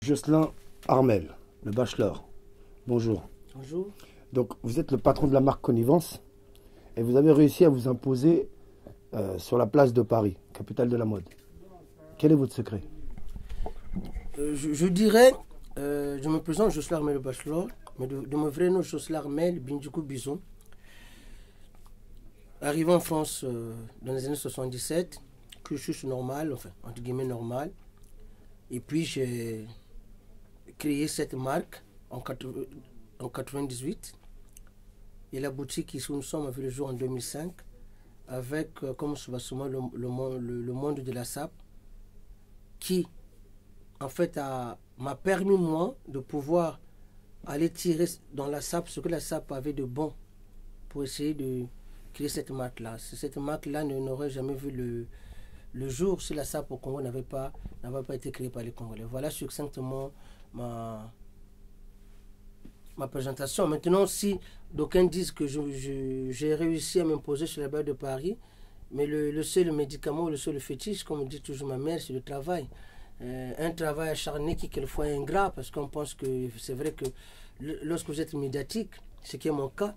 Jocelyn Armel, le bachelor. Bonjour. Bonjour. Donc, vous êtes le patron de la marque Connivence et vous avez réussi à vous imposer sur la place de Paris, capitale de la mode. Quel est votre secret? Je dirais, je me présente Jocelyn Armel le bachelor, mais de mon vrai nom, Jocelyn Armel Bindikou Bison. Arrivé en France dans les années 77, cursus normal, enfin, entre guillemets normal. Et puis j'ai créé cette marque en 98. Et la boutique ici où nous sommes a vu le jour en 2005 avec comme soubassement le monde de la SAP qui en fait m'a permis moi de pouvoir aller tirer dans la SAP ce que la SAP avait de bon pour essayer de créer cette marque-là. Cette marque-là n'aurait jamais vu le jour si la SAP au Congo n'avait pas été créée par les Congolais. Voilà succinctement ma présentation. Maintenant, si d'aucuns disent que j'ai réussi à m'imposer sur la base de Paris, mais le seul médicament, le seul fétiche, comme dit toujours ma mère, c'est le travail. Un travail acharné qui quelquefois est ingrat, parce qu'on pense que c'est vrai que lorsque vous êtes médiatique, ce qui est mon cas,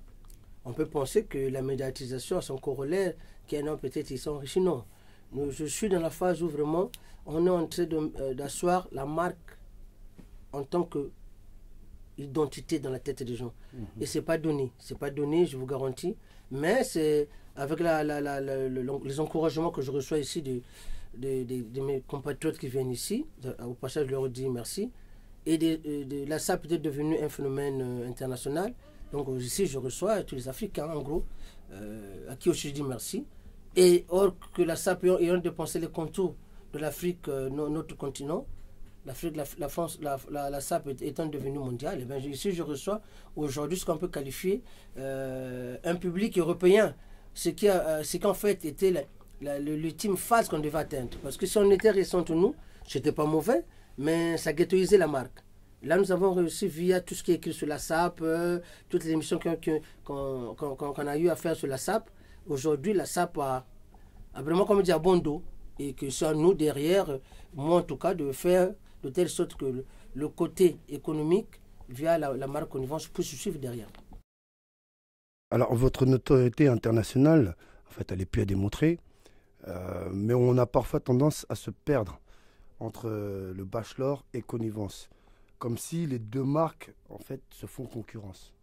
on peut penser que la médiatisation a son corollaire, qu'un homme peut-être il s'enrichit. Non. Je suis dans la phase où vraiment on est en train d'asseoir la marque en tant que identité dans la tête des gens. Et c'est pas donné, je vous garantis. Mais c'est avec les encouragements que je reçois ici de mes compatriotes qui viennent ici. Au passage, je leur dis merci. Et la SAP est devenue un phénomène international. Donc ici, je reçois tous les Africains, en gros, à qui aussi je dis merci. Et or que la SAP ayant dépensé les contours de l'Afrique, notre continent, l'Afrique, la France, la SAP étant devenue mondiale, et bien ici je reçois aujourd'hui ce qu'on peut qualifier un public européen, ce qu'en fait était l'ultime phase qu'on devait atteindre. Parce que si on était récent entre nous, c'était pas mauvais, mais ça ghettoisait la marque. Là, nous avons réussi via tout ce qui est écrit sur la SAP, toutes les émissions qu'on a eu à faire sur la SAP. Aujourd'hui, la SAP a vraiment, comme dire, bon dos. Et que c'est à nous derrière, moi en tout cas, de faire de telle sorte que le côté économique, via la marque Connivence, puisse suivre derrière. Alors, votre notoriété internationale, en fait, elle est plus à démontrer, mais on a parfois tendance à se perdre entre le bachelor et Connivence, comme si les deux marques, en fait, se font concurrence.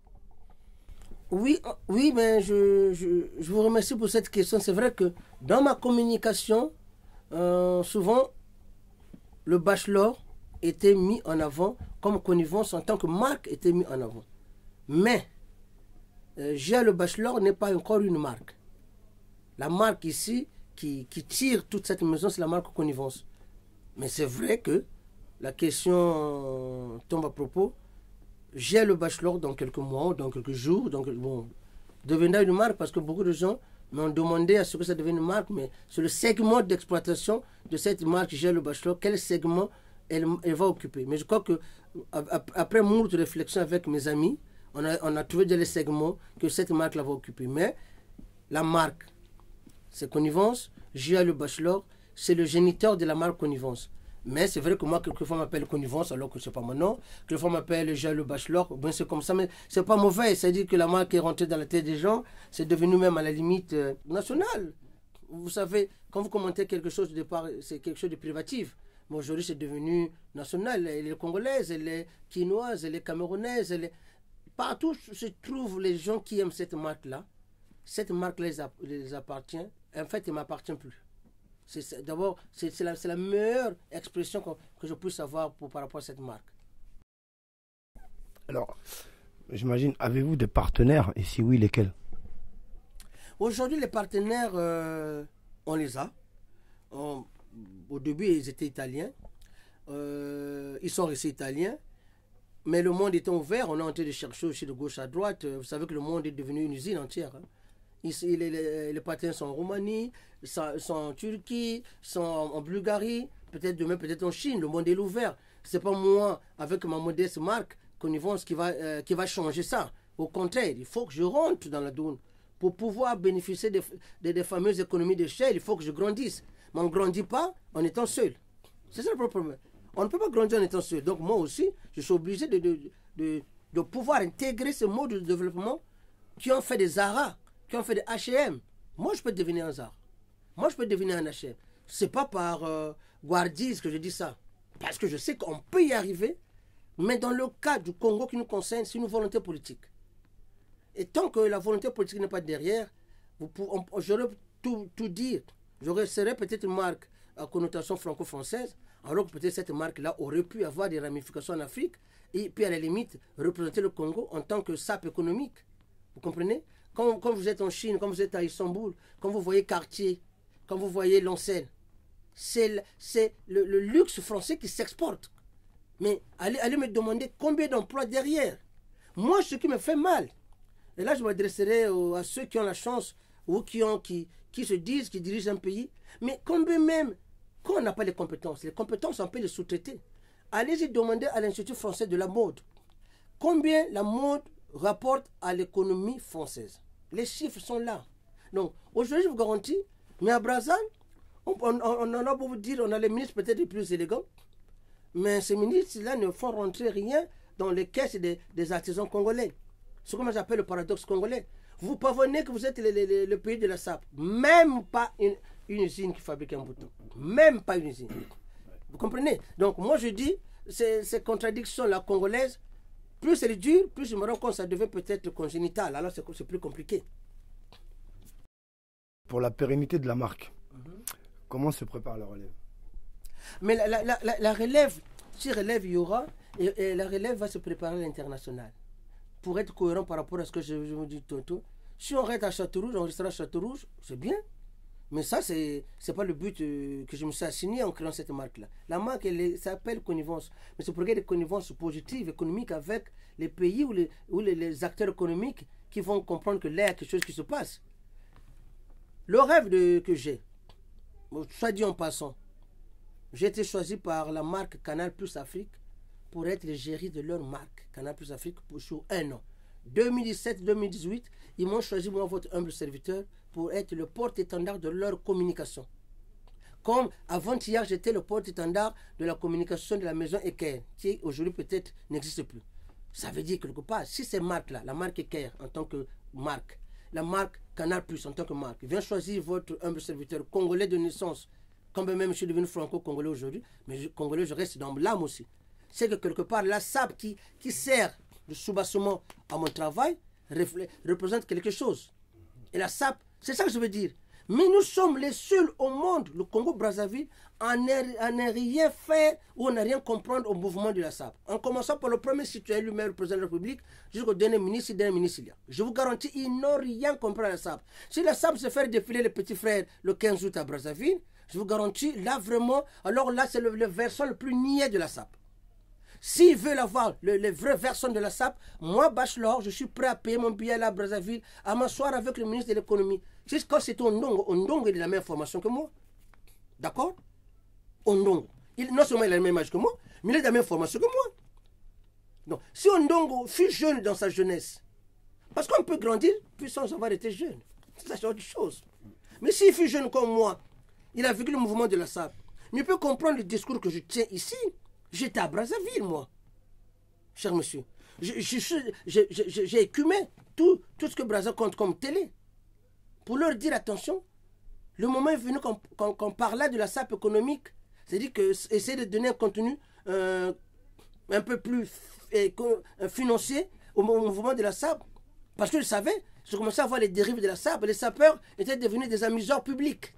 Oui, mais je vous remercie pour cette question. C'est vrai que dans ma communication, souvent, le bachelor était mis en avant comme Connivence en tant que marque était mis en avant. Mais, le bachelor n'est pas encore une marque. La marque ici qui tire toute cette maison, c'est la marque Connivence. Mais c'est vrai que la question tombe à propos. J'ai le bachelor dans quelques mois, dans quelques jours, deviendra une marque parce que beaucoup de gens m'ont demandé à ce que ça devienne une marque, mais sur le segment d'exploitation de cette marque, j'ai le bachelor, quel segment elle va occuper. Mais je crois que après moult de réflexions avec mes amis, on a trouvé déjà les segments que cette marque va occuper. Mais la marque, c'est Connivence, j'ai le bachelor, c'est le géniteur de la marque Connivence. Mais c'est vrai que moi, quelquefois, on m'appelle Connivence alors que ce n'est pas mon nom. Quelquefois, on m'appelle le bachelor. Bon, c'est comme ça, mais ce n'est pas mauvais. C'est-à-dire que la marque est rentrée dans la tête des gens. C'est devenu même à la limite nationale. Vous savez, quand vous commentez quelque chose au départ, c'est quelque chose de privatif. Mais aujourd'hui, c'est devenu national. Elle est congolaise, elle est quinoise, elle est camerounaise. Partout se trouvent les gens qui aiment cette marque-là. Cette marque-là les appartient. En fait, elle ne m'appartient plus. D'abord, c'est la meilleure expression que je puisse avoir par rapport à cette marque. Alors, j'imagine, avez-vous des partenaires et si oui, lesquels? Aujourd'hui, les partenaires, on les a. Au début, ils étaient italiens. Ils sont restés italiens. Mais le monde étant ouvert, on est en train de chercher aussi de gauche à droite. Vous savez que le monde est devenu une usine entière. Les partenaires sont en Roumanie, sont en Turquie, sont en Bulgarie, peut-être demain, peut-être en Chine. Le monde est ouvert. Ce n'est pas moi, avec ma modeste marque, Connivence, qui va changer ça. Au contraire, il faut que je rentre dans la donne. Pour pouvoir bénéficier des fameuses économies d'échelle, il faut que je grandisse. Mais on ne grandit pas en étant seul. C'est ça le problème. On ne peut pas grandir en étant seul. Donc moi aussi, je suis obligé de pouvoir intégrer ces modes de développement qui ont fait des Zara, qui ont fait des H&M. Moi, je peux devenir un Zara. Moi, je peux devenir un H&M. Ce n'est pas par guardise que je dis ça. Parce que je sais qu'on peut y arriver, mais dans le cas du Congo qui nous concerne, c'est une volonté politique. Et tant que la volonté politique n'est pas derrière, j'aurais tout dire. Serait peut-être une marque à connotation franco-française, alors que peut-être cette marque-là aurait pu avoir des ramifications en Afrique, et puis à la limite, représenter le Congo en tant que sape économique. Vous comprenez? Quand vous êtes en Chine, quand vous êtes à Istanbul, quand vous voyez Cartier, quand vous voyez Lancel, c'est le luxe français qui s'exporte. Mais allez me demander combien d'emplois derrière. Moi, ce qui me fait mal, et là je m'adresserai à ceux qui ont la chance ou qui se disent qu'ils dirigent un pays, mais combien même, quand on n'a pas les compétences, on peut les sous-traiter. Allez-y demander à l'Institut français de la mode combien la mode rapporte à l'économie française. Les chiffres sont là. Donc aujourd'hui, je vous garantis, mais à Brazzaville, on en a beau vous dire, on a les ministres peut-être les plus élégants, mais ces ministres-là ne font rentrer rien dans les caisses des artisans congolais. C'est comme j'appelle le paradoxe congolais. Vous pavonnez que vous êtes le pays de la sape. Même pas une usine qui fabrique un bouton. Même pas une usine. Vous comprenez? Donc moi je dis, ces contradictions-là congolaises, plus elles durent, plus je me rends compte que ça devait peut-être congénital. Alors c'est plus compliqué. Pour la pérennité de la marque, comment se prépare la relève? Mais la relève, si relève il y aura, et la relève va se préparer à l'international. Pour être cohérent par rapport à ce que je vous dis tantôt, si on reste à Château-Rouge, on restera à Château-Rouge, c'est bien. Mais ça, c'est pas le but que je me suis assigné en créant cette marque-là. La marque, elle s'appelle connivence. Mais c'est pour qu'il y ait des connivences positives, économiques, avec les pays ou les acteurs économiques qui vont comprendre que là, il y a quelque chose qui se passe. Le rêve que j'ai, soit dit en passant, j'ai été choisi par la marque Canal Plus Afrique pour être le gérant de leur marque Canal Plus Afrique sur un an. 2017-2018, ils m'ont choisi, moi, votre humble serviteur, pour être le porte-étendard de leur communication. Comme avant-hier, j'étais le porte-étendard de la communication de la maison Eker, qui aujourd'hui peut-être n'existe plus. Ça veut dire quelque part, si ces marques-là, la marque Eker en tant que marque, la marque Canal Plus en tant que marque, vient choisir votre humble serviteur congolais de naissance, quand même je suis devenu franco-congolais aujourd'hui, mais congolais, je reste dans l'âme aussi. C'est que quelque part, la SAP qui sert de soubassement à mon travail représente quelque chose. Et la SAP, c'est ça que je veux dire. Mais nous sommes les seuls au monde, le Congo-Brazzaville, à ne rien faire ou à ne rien comprendre au mouvement de la SAP. En commençant par le premier citoyen lui-même, le président de la République, jusqu'au dernier ministre, Je vous garantis, ils n'ont rien compris à la SAP. Si la SAP se fait défiler les petits frères le 15 août à Brazzaville, je vous garantis, là vraiment, alors là c'est le versant le plus niais de la SAP. S'ils veulent avoir les vraies versions de la SAP, moi, Bachelor, je suis prêt à payer mon billet à Brazzaville, à m'asseoir avec le ministre de l'économie. Quand c'est Ondongo, il a la même formation que moi. D'accord? Ondongo. Non seulement il a la même âge que moi, mais il a la même formation que moi. Donc, si Ondongo fut jeune dans sa jeunesse, parce qu'on peut grandir puis sans avoir été jeune. C'est autre chose. Mais s'il fut jeune comme moi, il a vécu le mouvement de la SAP, mais il peut comprendre le discours que je tiens ici. J'étais à Brazzaville, moi, cher monsieur. J'ai écumé tout ce que Brazzaville compte comme télé. Pour leur dire, attention, le moment est venu qu'on parlait de la SAP économique, c'est-à-dire essayer de donner un contenu un peu plus financier au mouvement de la SAP. Parce que je savais, je commençais à voir les dérives de la SAP, et les sapeurs étaient devenus des amuseurs publics.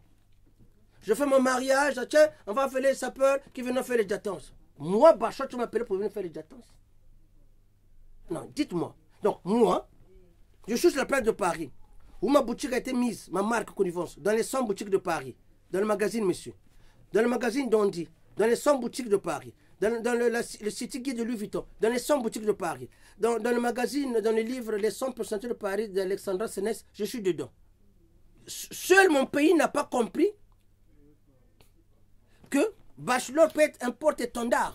Je fais mon mariage, tiens, on va faire les sapeurs qui viennent faire les jatances. Moi, Bachot, tu m'appelles pour venir faire les jatances. Non, dites-moi. Donc, moi, je suis sur la place de Paris, où ma boutique a été mise, ma marque Connivence, dans les 100 boutiques de Paris, dans le magazine Monsieur, dans le magazine Dondi, dans les 100 boutiques de Paris, dans le City Guide de Louis Vuitton, dans les 100 boutiques de Paris, dans le magazine, dans le livre Les 100% de Paris d'Alexandra Sénès, je suis dedans. Seul mon pays n'a pas compris que Bachelor peut être un porte-étendard